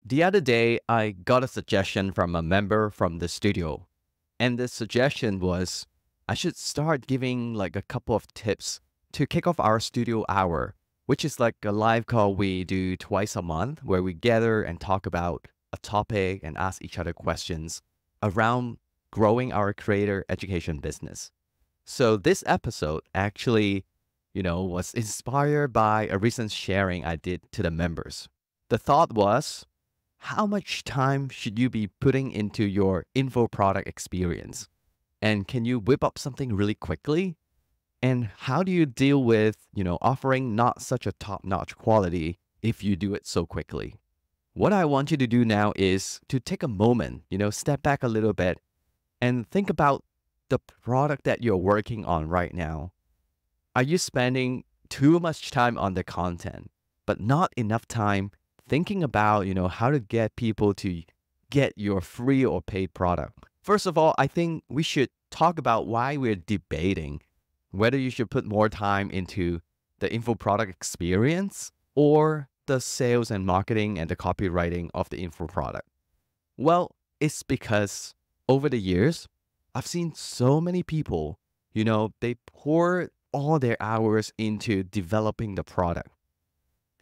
The other day, I got a suggestion from a member from the studio. And the suggestion was I should start giving like a couple of tips to kick off our studio hour, which is like a live call we do twice a month where we gather and talk about a topic and ask each other questions around growing our creator education business. So this episode actually, was inspired by a recent sharing I did to the members. The thought was, how much time should you be putting into your info product experience? And can you whip up something really quickly? And how do you deal with, offering not such a top-notch quality if you do it so quickly? What I want you to do now is to take a moment, step back a little bit and think about the product that you're working on right now. Are you spending too much time on the content, but not enough time thinking about, how to get people to get your free or paid product? First of all, I think we should talk about why we're debating whether you should put more time into the info product experience or the sales and marketing and the copywriting of the info product. Well, it's because over the years, I've seen so many people, they pour all their hours into developing the product.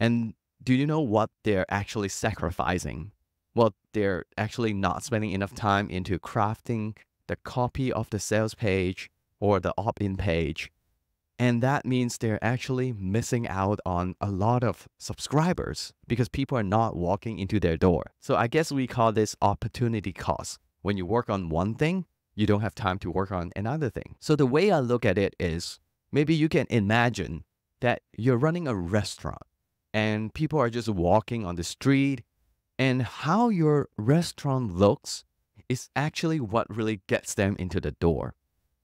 And do you know what they're actually sacrificing? Well, they're actually not spending enough time into crafting the copy of the sales page or the opt-in page. And that means they're actually missing out on a lot of subscribers because people are not walking into their door. So I guess we call this opportunity cost. When you work on one thing, you don't have time to work on another thing. So the way I look at it is, maybe you can imagine that you're running a restaurant and people are just walking on the street, and how your restaurant looks is actually what really gets them into the door.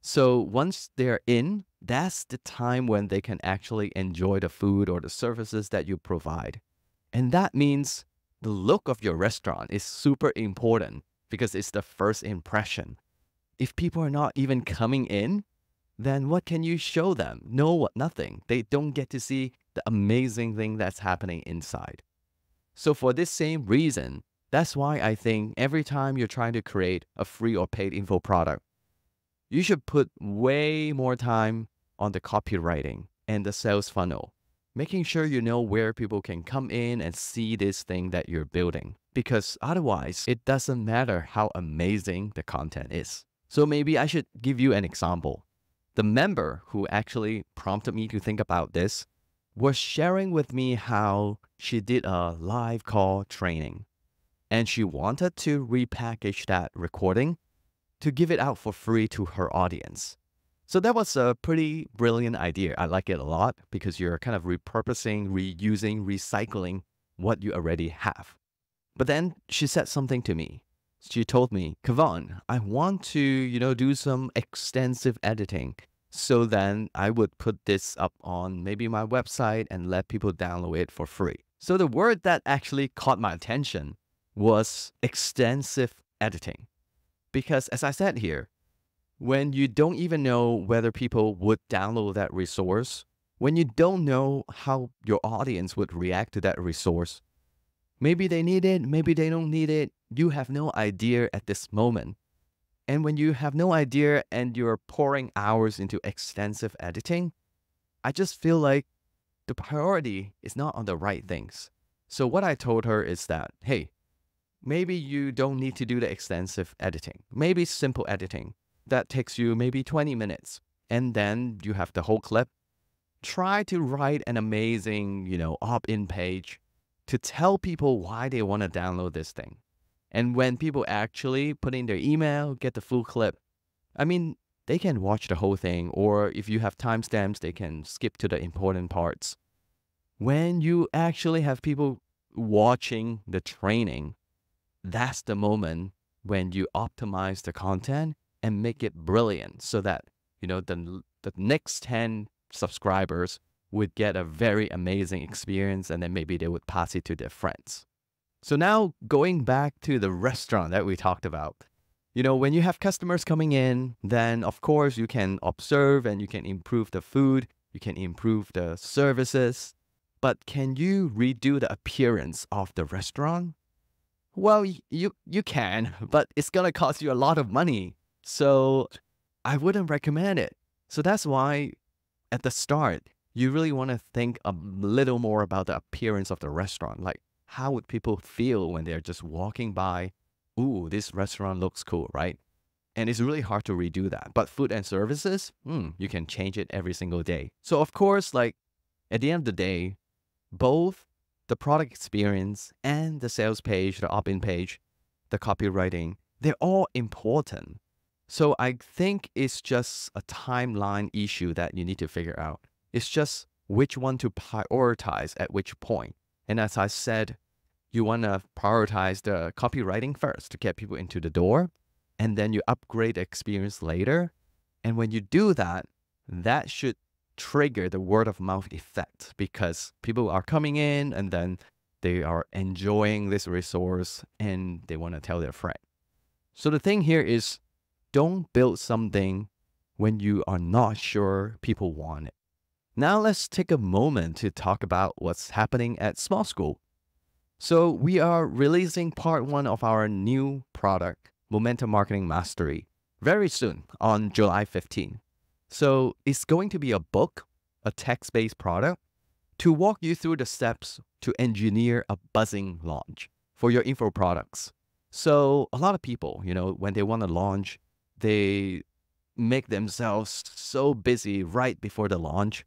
So once they're in, that's the time when they can actually enjoy the food or the services that you provide. And that means the look of your restaurant is super important because it's the first impression. If people are not even coming in, then what can you show them? No, nothing. They don't get to see the amazing thing that's happening inside. So for this same reason, that's why I think every time you're trying to create a free or paid info product, you should put way more time on the copywriting and the sales funnel, making sure you know where people can come in and see this thing that you're building. Because otherwise, it doesn't matter how amazing the content is. So maybe I should give you an example. The member who actually prompted me to think about this was sharing with me how she did a live call training and she wanted to repackage that recording to give it out for free to her audience. So that was a pretty brilliant idea. I like it a lot because you're kind of repurposing, reusing, recycling what you already have. But then she said something to me. She told me, Kevon, I want to, do some extensive editing. So then I would put this up on maybe my website and let people download it for free. So the word that actually caught my attention was extensive editing. Because as I said here, when you don't even know whether people would download that resource, when you don't know how your audience would react to that resource, maybe they need it, maybe they don't need it, you have no idea at this moment. And when you have no idea and you're pouring hours into extensive editing, I just feel like the priority is not on the right things. So what I told her is that, hey, maybe you don't need to do the extensive editing. Maybe simple editing that takes you maybe 20 minutes. And then you have the whole clip. Try to write an amazing, opt-in page to tell people why they want to download this thing. And when people actually put in their email, get the full clip, they can watch the whole thing. Or if you have timestamps, they can skip to the important parts. When you actually have people watching the training, that's the moment when you optimize the content and make it brilliant so that, the next 10 subscribers would get a very amazing experience, and then maybe they would pass it to their friends. So now going back to the restaurant that we talked about, when you have customers coming in, then of course you can observe and you can improve the food, you can improve the services, but can you redo the appearance of the restaurant? Well, you can, but it's gonna cost you a lot of money. So I wouldn't recommend it. So that's why at the start, you really want to think a little more about the appearance of the restaurant. Like, how would people feel when they're just walking by? Ooh, this restaurant looks cool, right? And it's really hard to redo that. But food and services, you can change it every single day. So of course, like at the end of the day, both the product experience and the sales page, the opt-in page, the copywriting, they're all important. So I think it's just a timeline issue that you need to figure out. It's just which one to prioritize at which point. And as I said, you want to prioritize the copywriting first to get people into the door, and then you upgrade the experience later. And when you do that, that should trigger the word of mouth effect because people are coming in and then they are enjoying this resource and they want to tell their friend. So the thing here is don't build something when you are not sure people want it. Now let's take a moment to talk about what's happening at Small School. So we are releasing part 1 of our new product, Momentum Marketing Mastery, very soon on July 15th. So it's going to be a book, a text-based product, to walk you through the steps to engineer a buzzing launch for your info products. So a lot of people, when they want to launch, they make themselves so busy right before the launch.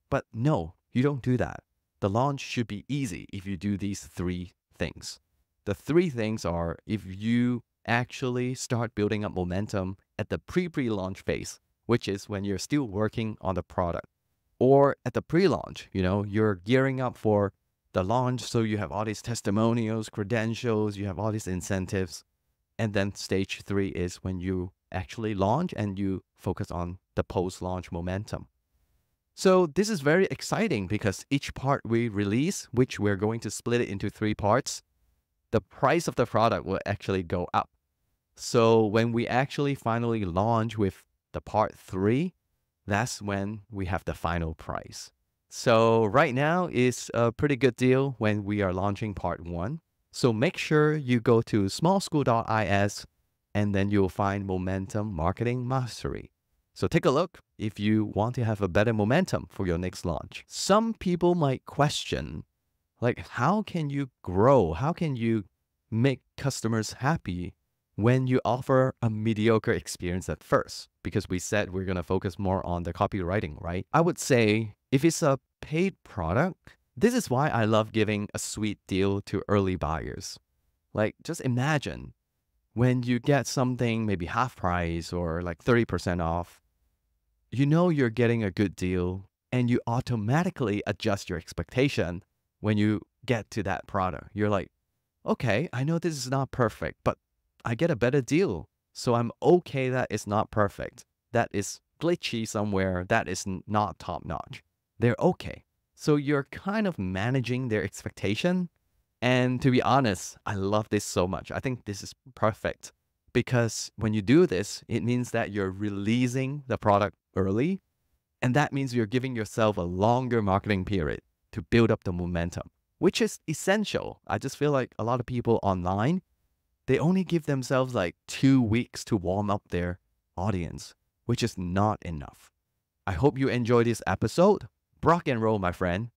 But no, you don't do that. The launch should be easy if you do these 3 things. The 3 things are if you actually start building up momentum at the pre-launch phase, which is when you're still working on the product. Or at the pre-launch, you're gearing up for the launch, so you have all these testimonials, credentials, you have all these incentives. And then stage 3 is when you actually launch and you focus on the post-launch momentum. So this is very exciting because each part we release, which we're going to split it into 3 parts, the price of the product will actually go up. So when we actually finally launch with the part 3, that's when we have the final price. So right now is a pretty good deal when we are launching part 1. So make sure you go to smallschool.is and then you'll find Momentum Marketing Mastery. So take a look if you want to have a better momentum for your next launch. Some people might question, like, how can you grow? How can you make customers happy when you offer a mediocre experience at first? Because we said we're going to focus more on the copywriting, right? I would say if it's a paid product, this is why I love giving a sweet deal to early buyers. Like, just imagine when you get something maybe half price or like 30% off, you're getting a good deal and you automatically adjust your expectation when you get to that product. You're like, okay, I know this is not perfect, but I get a better deal. So I'm okay that it's not perfect. That is glitchy somewhere. That is not top notch. They're okay. So you're kind of managing their expectation. And to be honest, I love this so much. I think this is perfect because when you do this, it means that you're releasing the product early. And that means you're giving yourself a longer marketing period to build up the momentum, which is essential. I just feel like a lot of people online, they only give themselves like 2 weeks to warm up their audience, which is not enough. I hope you enjoyed this episode. Rock and roll, my friend.